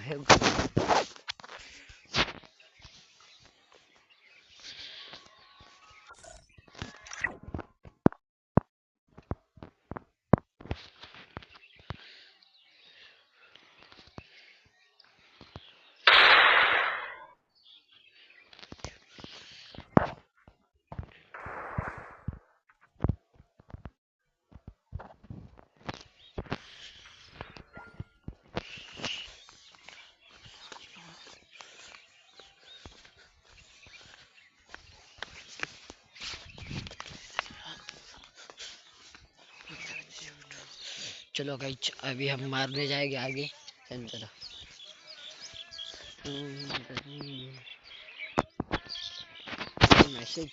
है। चलो गाइस अभी हम मारने जाएंगे आगे। चलो मैसेज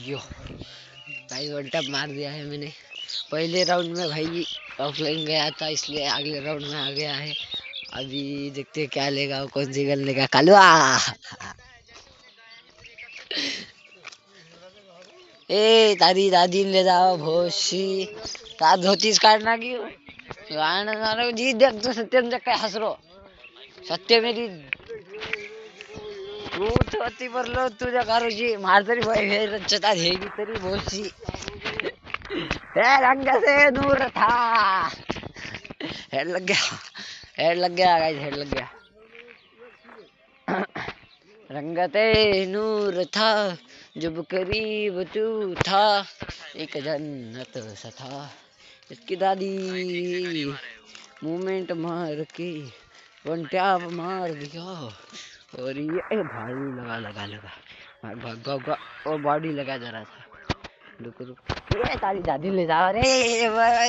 यो भाई वन टैप मार दिया है मैंने। पहले राउंड में भाई ऑफलाइन गया था इसलिए अगले राउंड में आ गया है। अभी देखते हैं क्या लेगा, कौन सी गन लेगा। कालवा ए तारी दादी ले जाओ भोशी ता धोतीस काढना की जी देख तो सत्यम देख काय हसरो सत्य मेरी तू होती भरलो तुझ्या कारूची मार तरी भाई रचता हेगी तरी भोशी हे रंग से नूर था। हेड लग गया, हेड लग गया गाइस, हेड लग गया। रंगते नूर था जब करीब तू था एक जन्नत सा था। इसकी दादी मूवमेंट मार के वन टैप मार दिया और ये भालू लगा लगा लगा भाग भाग भाग भाग और बॉडी लगा जरा सा। रुक रुक ये तारी दादी ले जा रे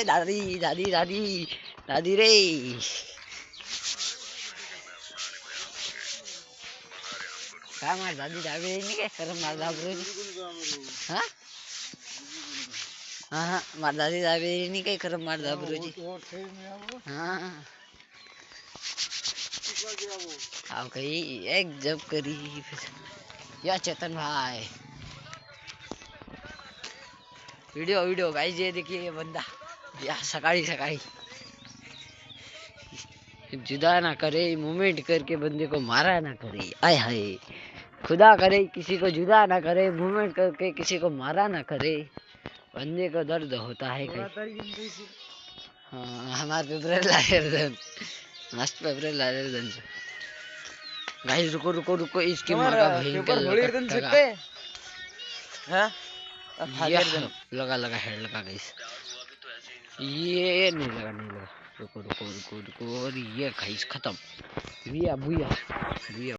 दादी दादी दादी दादी रे। काय मार दादी दादी नहीं काय खरं मार दाबरो हाँ हाँ हाँ मार दादी दादी नहीं काय खरं मार दाबरो जी हाँ आओ कहीं एक जब करीब या चेतन भाई वीडियो वीडियो गाइस ये देखिए ये बंदा या सकाळी सकाळी जुदा ना करे मूवमेंट करके बंदे को मारा ना करे। आय हाय खुदा करे किसी को जुदा ना करे मूवमेंट करके किसी को मारा ना करे। बंदे को दर्द होता है कहीं। हाँ हमारे पेपर लायर मस्त पेपर लायर गाइस रुको रुको रुको इसकी माँ का भयंकर लगा लगा हेड लगा गाइस। ये नहीं लगा नहीं लगा रुको रुको रुको रुको और ये गाइस खत्म। भैया भैया भैया